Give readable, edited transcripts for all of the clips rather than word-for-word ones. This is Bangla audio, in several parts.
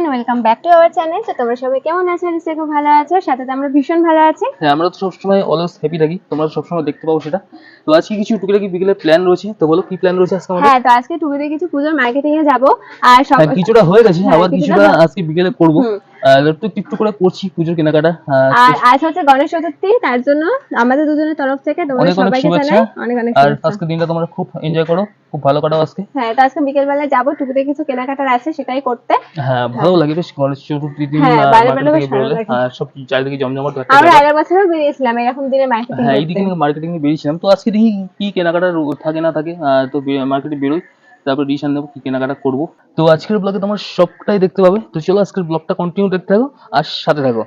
Welcome back to our channel. তো তোমরা সবাই কেমন আছো? নিশ্চয়ই খুব ভালো আছো। সাথে তো আমরা ভীষণ ভালো আছি। হ্যাঁ, আমরা তো সবসময় অলওয়েজ হ্যাপি থাকি, তোমরা সবসময় দেখতে পাবো সেটা। তো আজকে কিছু টুকিটাকি বিকেলে প্ল্যান রয়েছে, তো বলো কি প্ল্যান রয়েছে আজকে আমাদের? হ্যাঁ, তো আজকে টুকুতে কিছু পুজোর মার্কেটিং এ যাব। আর সব হ্যাঁ, কিছুটা হয়ে গেছে, হ্যাঁ, আবার কিছুটা আজকে বিকেলে করবো। একটু একটু করে করছি পুজোর কেনাকাটা। আর আজ হচ্ছে গণেশ চতুর্থী, তার জন্য আমাদের দুজনের তরফ থেকে তোমাদের অনেক অনেক সবাইকে শুভেচ্ছা। জানাই অনেক অনেক আর শুভেচ্ছা। আজকে দিনটা তোমরা খুব এনজয় করো, খুব ভালো কাটাও আজকে। হ্যাঁ, তো আজকে বিকেল বেলা যাব টুকুতে কিছু কেনাকাটার আছে, সেটাই করতে। হ্যাঁ, ভালো লাগে বেশ গণেশ চতুর্থীর দিন হ্যাঁ, বাইরে মার্কেট বেলা বেশ থেকে ভালো বেরোলে লাগে। সব চারিদিকে জমজমাট একটা আমরা ব্যাপার। আগের বছরও বেরিয়েছিলাম এরকম দিনে মার্কেটিং হ্যাঁ, এই করতে। দিকে মার্কেটিং এ বেরিয়েছিলাম, তো আজকে দেখি কি কেনাকাটা থাকে না থাকে। তো মার্কেটে বেরোই, তারপর ডিসিশন নেবো কি কেনাকাটা করবো। তো আজকের ব্লগে তোমার সবটাই দেখতে পাবে, তো চলো আজকের ব্লগটা কন্টিনিউ দেখতে থাকো আর সাথে থাকো।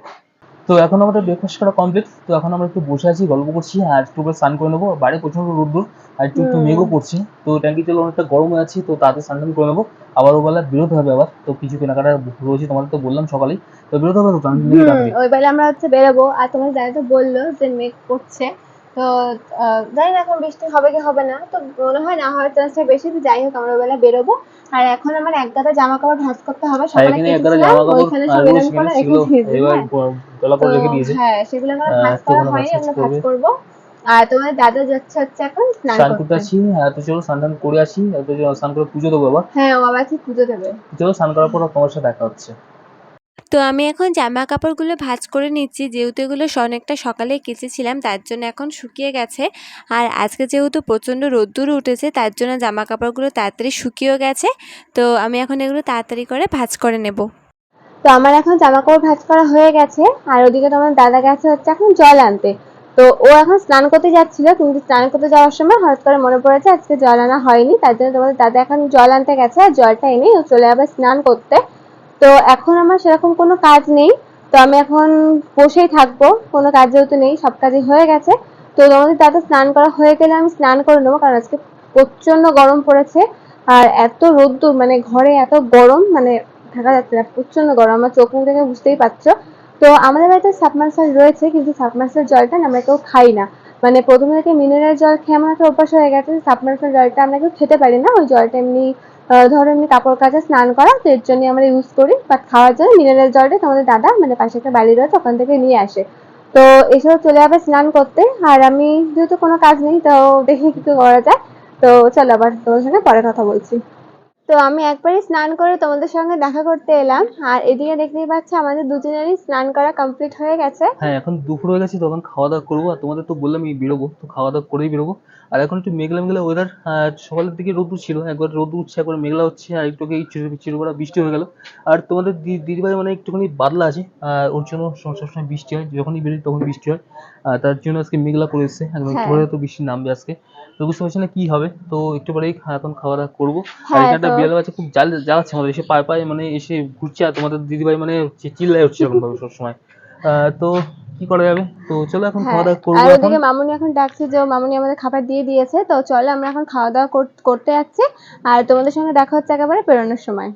তো এখন আমাদের ব্রেকফাস্ট করা কমপ্লিট, তো এখন আমরা একটু বসে আছি, গল্প করছি আর একটু স্নান করে নেবো। বাইরে প্রচন্ড রোদ্দুর আর একটু একটু মেঘও পড়ছে, তো ট্যাঙ্কি তেল অনেকটা গরম হয়ে আছে, তো তাতে স্নান করে নেবো। আবার ওবেলা বেরোতে হবে আবার, তো কিছু কেনাকাটা রয়েছে, তোমাদের তো বললাম সকালেই, তো বেরোতে হবে তো তাড়াতাড়ি। ওই বেলা আমরা হচ্ছে বেরোবো। আর তোমার দাদা তো বললো যে মেঘ করছে, তো জানি না এখন বৃষ্টি হবে কি হবে না, তো মনে হয় না হওয়ার চান্সটা বেশি। তো যাই হোক, আমরা ওই বেলা বেরোবো। আর এখন আমার এক গাদা জামা কাপড় ভাঁজ করতে হবে, হ্যাঁ, সকালে এখানে এক গাদা কেচেছিলাম জামা কাপড় ওইখানে সব রয়েছে, এরকম করে রেখে সেগুলো দিয়েছি। এবার হ্যাঁ, তোলা তো করে রেখে দিয়েছে। হ্যাঁ, সেগুলো আমার ভাঁজ তো করা ওখানে হয়নি, ভাঁজ ওগুলো ভাঁজ করবে, করবো। আর তোমার দাদা যাচ্ছে হচ্ছে এখন স্নান স্নান করতে করতে। আসি। তো চলো স্নান টান করে আসি, তো স্নান করে পুজো দেবো আবার। হ্যাঁ, ও আবার কি পুজো দেবে। চলো স্নান করার পর তোমার সাথে দেখা হচ্ছে। তো আমি এখন জামা কাপড়গুলো ভাঁজ করে নিচ্ছি, যেহেতু এগুলো অনেকটা সকালে কেচেছিলাম, তার জন্য এখন শুকিয়ে গেছে। আর আজকে যেহেতু প্রচণ্ড রোদ্দুর উঠেছে, তার জন্য জামা কাপড়গুলো তাড়াতাড়ি শুকিয়েও গেছে। তো আমি এখন এগুলো তাড়াতাড়ি করে ভাঁজ করে নেব। তো আমার এখন জামা কাপড় ভাঁজ করা হয়ে গেছে। আর ওদিকে তোমার দাদা গেছে হচ্ছে এখন জল আনতে। তো ও এখন স্নান করতে যাচ্ছিল, কিন্তু স্নান করতে যাওয়ার সময় হঠাৎ করে মনে পড়েছে আজকে জল আনা হয়নি, তার জন্য তোমাদের দাদা এখন জল আনতে গেছে। আর জলটা এনে ও চলে যাবে স্নান করতে। তো এখন আমার সেরকম কোনো কাজ নেই, তো আমি এখন বসেই থাকবো। কোনো কাজ যেহেতু নেই, সব কাজই হয়ে গেছে। তো তোমাদের দাদা স্নান করা হয়ে গেলে আমি স্নান করে নেবো, কারণ আজকে প্রচন্ড গরম পড়েছে। আর এত রোদ্দুর, মানে ঘরে এত গরম, মানে থাকা যাচ্ছে না, প্রচন্ড গরম। আমার চোখ মুখ দেখে বুঝতেই পারছো। তো আমাদের বাড়িতে সাবমার্সাল রয়েছে, কিন্তু সাবমার্সাল জলটা আমরা কেউ খাই না। মানে প্রথম থেকে মিনারেল জল খেয়ে আমার একটা অভ্যাস হয়ে গেছে, সাবমার্সাল জলটা আমরা কেউ খেতে পারি না। ওই জলটা এমনি ধরো এমনি কাপড় কাচা, স্নান করা, তো এর জন্য আমরা ইউজ করি। বাট খাওয়ার জন্য মিনারেল জলটা তোমাদের দাদা মানে পাশে একটা বাড়ি রয়েছে, ওখান থেকে নিয়ে আসে। তো এসেও চলে যাবে স্নান করতে। আর আমি যেহেতু কোনো কাজ নেই, তো দেখি কিছু করা যায়। তো চলো আবার তোমার সঙ্গে পরে কথা বলছি। তো আমি একবারই স্নান করে তোমাদের সঙ্গে দেখা করতে এলাম। আর এদিকে দেখতেই পাচ্ছ আমাদের দুজনেরই স্নান করা কমপ্লিট হয়ে গেছে। হ্যাঁ, এখন দুপুর হয়ে গেছে, তখন খাওয়া দাওয়া করবো। আর তোমাদের তো বললাম এই বেরোবো, তো খাওয়া দাওয়া করেই বেরোবো। আর এখন একটু মেঘলা মেঘলা ওয়েদার। সকালের দিকে রোদ ছিল, একবার রোদ উঠছে, একবার মেঘলা হচ্ছে, আর একটু চিরপড়া বৃষ্টি হয়ে গেল। আর তোমাদের দিদিভাই মানে একটুখানি বাদলা আছে, আর ওর জন্য সবসময় বৃষ্টি হয়, যখনই বেরোই তখন বৃষ্টি হয়। তার জন্য আজকে মেঘলা করে এসছে, একদম একটু পরে তো বৃষ্টি নামবে আজকে। তো বুঝতে পারছি না কি হবে, তো একটু পরেই এখন খাওয়া দাওয়া করবো। আর হ্যাঁ, এখানে একটা তো বিড়াল বাচ্চা খুব জ্বালাচ্ছে আমাদের, এসে পায়ে পায়ে মানে এসে ঘুরছে, আর তোমাদের দিদিভাই মানে চিল্লাই হচ্ছে এরকম ভাবে সবসময়। তো কি করা যাবে, তো চলো এখন খাওয়া হ্যাঁ, দাওয়া আর করবো এখন। ওদিকে মামুনি এখন ডাকছে, যে মামুনি আমাদের খাবার দিয়ে দিয়েছে। তো চলো আমরা এখন খাওয়া দাওয়া করতে যাচ্ছি। আর তোমাদের সঙ্গে দেখা হচ্ছে একেবারে বেরোনোর সময়।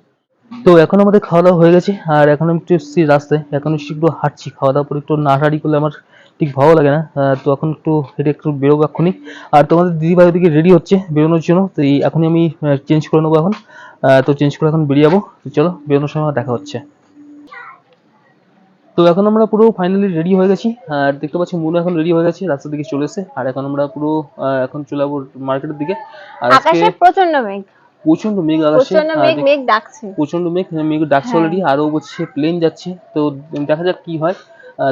তো এখন আমাদের খাওয়া দাওয়া হয়ে গেছে, আর এখন আমি একটু এসেছি রাস্তায়, এখন এসে একটু হাঁটছি। খাওয়া দাওয়ার পর একটু নাড়াহাড়ি করলে আমার ঠিক ভালো লাগে না। তো এখন একটু হেঁটে একটু বেরোবো এক্ষুনি। আর তোমাদের দিদিভাই ওদিকে রেডি হচ্ছে বেরোনোর জন্য, তো এই এখনই আমি চেঞ্জ করে নেবো এখন। তো চেঞ্জ করে এখন বেরিয়ে যাবো, তো চলো বেরোনোর সময় দেখা হচ্ছে। তো এখন আমরা পুরো ফাইনালি রেডি হয়ে গেছি, আর দেখতে পাচ্ছি মুনু এখন রেডি হয়ে গেছে, রাস্তার দিকে চলে এসেছে। আর এখন আমরা পুরো এখন চলে যাবো মার্কেটের দিকে। আর আজকে আকাশে প্রচন্ড মেঘ, প্রচন্ড মেঘ আকাশে, প্রচন্ড মেঘ, মেঘ ডাকছে। প্রচন্ড মেঘ ডাকছে হ্যাঁ, অলরেডি, আরো হচ্ছে প্লেন যাচ্ছে। তো দেখা যাক কি হয়।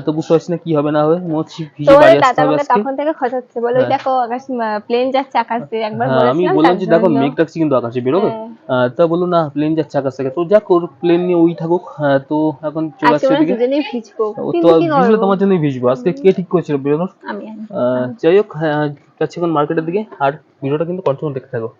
তো বুঝতে পারছি না কি হবে না হবে, মনে হচ্ছে ভিজে বাড়ি তোমাদের আসতে দাদা হবে আমাকে আজকে। তখন থেকে খোঁচাচ্ছে, বলে ওই হ্যাঁ, দেখো আকাশ, প্লেন যাচ্ছে আকাশ দিয়ে, একবার হ্যাঁ, আমি বলেছিলাম বললাম তার যে দেখো জন্য। মেঘ ডাকছে কিন্তু আকাশে বেরোবে। হ্যাঁ, তা বললো না, প্লেন যাচ্ছে আকাশ থেকে। তো যাক, ওর প্লেন নিয়ে ওই থাকুক। তো এখন চলে আজকে আসছে আমরা এদিকে। দুজনেই ভিজবো, ও তো কিন্তু কি ভিজলে করবো। তোমার জন্যই ভিজবো আজকে, কে ঠিক করেছিল বেরোনোর? আমি যাই হোক, যাচ্ছি এখন মার্কেটের দিকে, আর ভিডিওটা কিন্তু কন্টিনিউ দেখতে থাকো।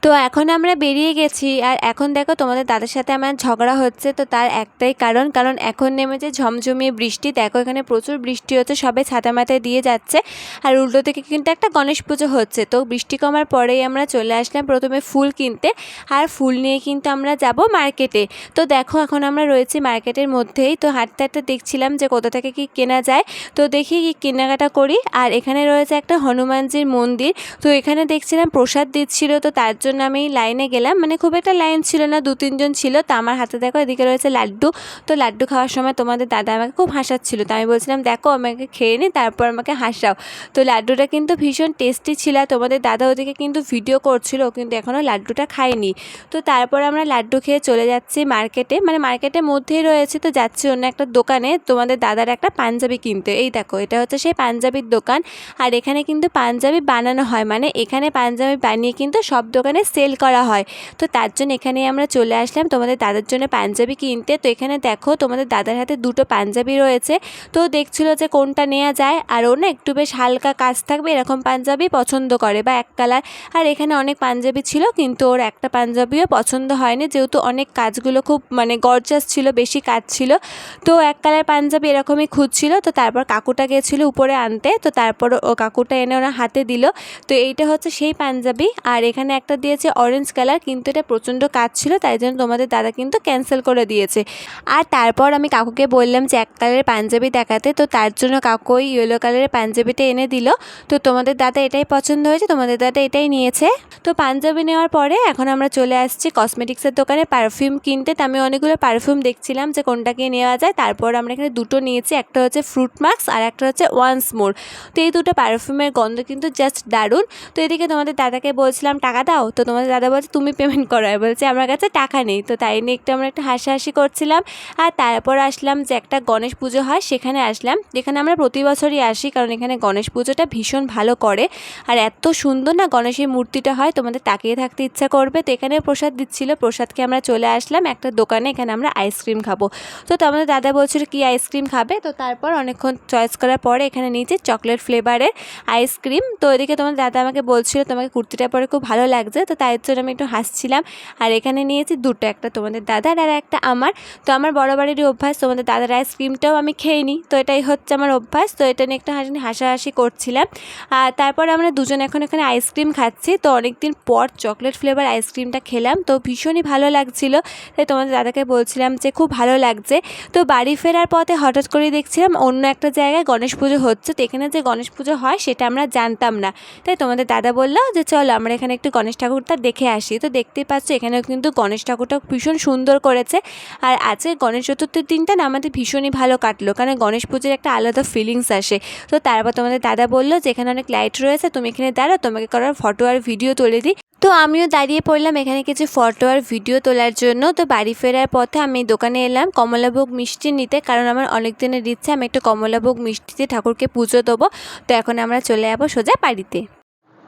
তো এখন আমরা বেরিয়ে গেছি, আর এখন দেখো তোমাদের দাদার সাথে আমার ঝগড়া হচ্ছে। তো তার একটাই কারণ এখন নেমেছে ঝমঝমিয়ে বৃষ্টি। দেখো এখানে প্রচুর বৃষ্টি হচ্ছে, সবাই ছাতা মাথায় দিয়ে যাচ্ছে। আর উল্টো থেকে কিন্তু একটা গণেশ পুজো হচ্ছে। তো বৃষ্টি কমার পরেই আমরা চলে আসলাম প্রথমে ফুল কিনতে, আর ফুল নিয়ে কিন্তু আমরা যাব মার্কেটে। তো দেখো এখন আমরা রয়েছি মার্কেটের মধ্যেই। তো হাঁটতে হাঁটতে দেখছিলাম যে কোথা থেকে কি কেনা যায়, তো দেখি কি কেনাকাটা করি। আর এখানে রয়েছে একটা হনুমানজির মন্দির, তো এখানে দেখছিলাম প্রসাদ দিচ্ছিল, তো তার জন্য আমি লাইনে গেলাম, মানে খুব একটা লাইন ছিল না, 2-3 জন ছিল। তো আমার হাতে দেখো এদিকে রয়েছে লাড্ডু। তো লাড্ডু খাওয়ার সময় তোমাদের দাদা আমাকে খুব হাসাচ্ছিল, তো আমি বলছিলাম দেখো আমাকে খেয়ে নিই তারপর আমাকে হাসাও। তো লাড্ডুটা কিন্তু ভীষণ টেস্টি ছিল। আর তোমাদের দাদা ওদিকে কিন্তু ভিডিও করছিল, ও কিন্তু এখনও লাড্ডুটা খায়নি। তো তারপর আমরা লাড্ডু খেয়ে চলে যাচ্ছি মার্কেটে, মানে মার্কেটের মধ্যেই রয়েছে। তো যাচ্ছি অন্য একটা দোকানে তোমাদের দাদার একটা পাঞ্জাবি কিনতে। এই দেখো এটা হচ্ছে সেই পাঞ্জাবির দোকান। আর এখানে কিন্তু পাঞ্জাবি বানানো হয়, মানে এখানে পাঞ্জাবি বানিয়ে কিন্তু সব দোকানে সেল করা হয়। তো তার জন্য এখানে আমরা চলে আসলাম তোমাদের দাদার জন্য পাঞ্জাবি কিনতে। তো এখানে দেখো তোমাদের দাদার হাতে 2টো পাঞ্জাবি রয়েছে। তো দেখছিল যে কোনটা নেওয়া যায়, আর ও না একটু বেশ হালকা কাজ থাকবে এরকম পাঞ্জাবি পছন্দ করে, বা এক কালার। আর এখানে অনেক পাঞ্জাবি ছিল কিন্তু ওর একটা পাঞ্জাবিও পছন্দ হয়নি, যেহেতু অনেক কাজগুলো খুব মানে গর্জাস ছিল, বেশি কাজ ছিল। তো এক কালার পাঞ্জাবি এরকমই খুঁজছিল। তো তারপর কাকুটা গিয়েছিল উপরে আনতে, তো তারপর ও কাকুটা এনে ওরা হাতে দিল। তো এইটা হচ্ছে সেই পাঞ্জাবি। আর এখানে একটা দিয়েছে অরেঞ্জ কালার, কিন্তু এটা প্রচণ্ড কাজ ছিল, তাই জন্য তোমাদের দাদা কিন্তু ক্যান্সেল করে দিয়েছে। আর তারপর আমি কাকুকে বললাম যে এক কালারের পাঞ্জাবি দেখাতে, তো তার জন্য কাকু ওই ইয়েলো কালারের পাঞ্জাবিটা এনে দিল। তো তোমাদের দাদা এটাই পছন্দ হয়েছে, তোমাদের দাদা এটাই নিয়েছে। তো পাঞ্জাবি নেওয়ার পরে এখন আমরা চলে আসছি কসমেটিক্সের দোকানে পারফিউম কিনতে। তো আমি অনেকগুলো পারফিউম দেখছিলাম যে কোনটাকে নেওয়া যায়। তারপর আমরা এখানে 2টো নিয়েছি, একটা হচ্ছে ফ্রুট মাস্ক আর একটা হচ্ছে ওয়ান্স মোর। তো এই 2টো পারফিউমের গন্ধ কিন্তু জাস্ট দারুণ। তো এদিকে তোমাদের দাদাকে বলছিলাম টাকা দাও, তো তোমাদের দাদা বলছে তুমি পেমেন্ট করো, আর বলছে আমার কাছে টাকা নেই। তো তাই নিয়ে আমরা একটু হাসাহাসি করছিলাম। আর তারপর আসলাম যে একটা গণেশ পুজো হয় সেখানে আসলাম, যেখানে আমরা প্রতি বছরই আসি, কারণ এখানে গণেশ পুজোটা ভীষণ ভালো করে। আর এত সুন্দর না গণেশের মূর্তিটা হয়, তোমাদের তাকিয়ে থাকতে ইচ্ছা করবে। তো এখানে প্রসাদ দিচ্ছিল, প্রসাদকে আমরা চলে আসলাম একটা দোকানে, এখানে আমরা আইসক্রিম খাবো। তো তোমাদের দাদা বলছিল কি আইসক্রিম খাবে। তো তারপর অনেকক্ষণ চয়েস করার পরে এখানে নিয়েছি চকলেট ফ্লেভারের আইসক্রিম। তো এদিকে তোমাদের দাদা আমাকে বলছিল তোমাকে কুর্তিটা পরে খুব ভালো লাগছে, তো তাই জন্য আমি একটু হাসছিলাম। আর এখানে নিয়েছি 2টো, একটা তোমাদের দাদার আর একটা আমার। তো আমার বড় বাড়িরই অভ্যাস, তোমাদের দাদার আইসক্রিমটাও আমি খেয়ে নিই, তো এটাই হচ্ছে আমার অভ্যাস। তো এটা নিয়ে একটু হাসাহাসি করছিলাম। আর তারপর আমরা দুজন এখন এখানে আইসক্রিম খাচ্ছি। তো অনেকদিন পর চকলেট ফ্লেভার আইসক্রিমটা খেলাম, তো ভীষণই ভালো লাগছিল। তাই তোমাদের দাদাকে বলছিলাম যে খুব ভালো লাগছে। তো বাড়ি ফেরার পথে হঠাৎ করে দেখছিলাম অন্য একটা জায়গায় গণেশ পুজো হচ্ছে। তো এখানে যে গণেশ পুজো হয় সেটা আমরা জানতাম না, তাই তোমাদের দাদা বললো যে চলো আমরা এখানে একটু গণেশ ঠাকুরটা দেখে আসি। তো দেখতেই পাচ্ছ এখানেও কিন্তু গণেশ ঠাকুরটা ভীষণ সুন্দর করেছে। আর আজকে গণেশ চতুর্থীর দিনটা না আমাদের ভীষণই ভালো কাটলো, কারণ গণেশ পুজোর একটা আলাদা ফিলিংস আসে। তো তারপর তোমাদের দাদা বললো যে এখানে অনেক লাইট রয়েছে, তুমি এখানে দাঁড়াও, তোমাকে করার ফটো আর ভিডিও তুলে দিই। তো আমিও দাঁড়িয়ে পড়লাম এখানে কিছু ফটো আর ভিডিও তোলার জন্য। তো বাড়ি ফেরার পথে আমি দোকানে এলাম কমলাভোগ মিষ্টি নিতে, কারণ আমার অনেক দিনের ইচ্ছে আমি একটু কমলাভোগ মিষ্টিতে ঠাকুরকে পুজো দেবো। তো এখন আমরা চলে যাবো সোজা বাড়িতে।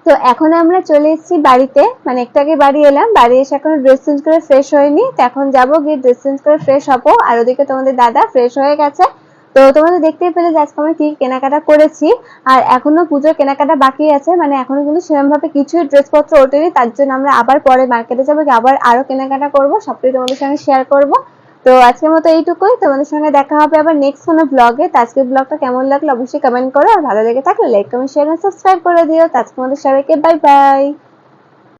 তো এখন আমরা চলে এসেছি বাড়িতে, মানে একটু আগে বাড়ি এলাম, বাড়ি এসে এখন ড্রেস চেঞ্জ করে ফ্রেশ হয়নি। তো এখন যাবো গিয়ে ড্রেস চেঞ্জ করে ফ্রেশ হবো। আর ওদিকে তোমাদের দাদা ফ্রেশ হয়ে গেছে। তো তোমাদের দেখতেই পেলে যে আজকে আমরা কি কেনাকাটা করেছি। আর এখনো পুজোর কেনাকাটা বাকি আছে, মানে এখনো কিন্তু সেরকম ভাবে কিছুই ড্রেসপত্র ওঠেনি, তার জন্য আমরা আবার পরে মার্কেটে যাবো, আবার আরো কেনাকাটা করবো, সবটাই তোমাদের সঙ্গে শেয়ার করবো। তো আজকের মতো এইটুকুই, তোমাদের সঙ্গে দেখা হবে আবার নেক্সট কোনো ব্লগে। তো আজকের ব্লগটা কেমন লাগলো অবশ্যই কমেন্ট করো, আর ভালো লেগে থাকলে লাইক কমেন্ট শেয়ার আর সাবস্ক্রাইব করে দিও। তো আজকের মতো সবাইকে বাই বাই।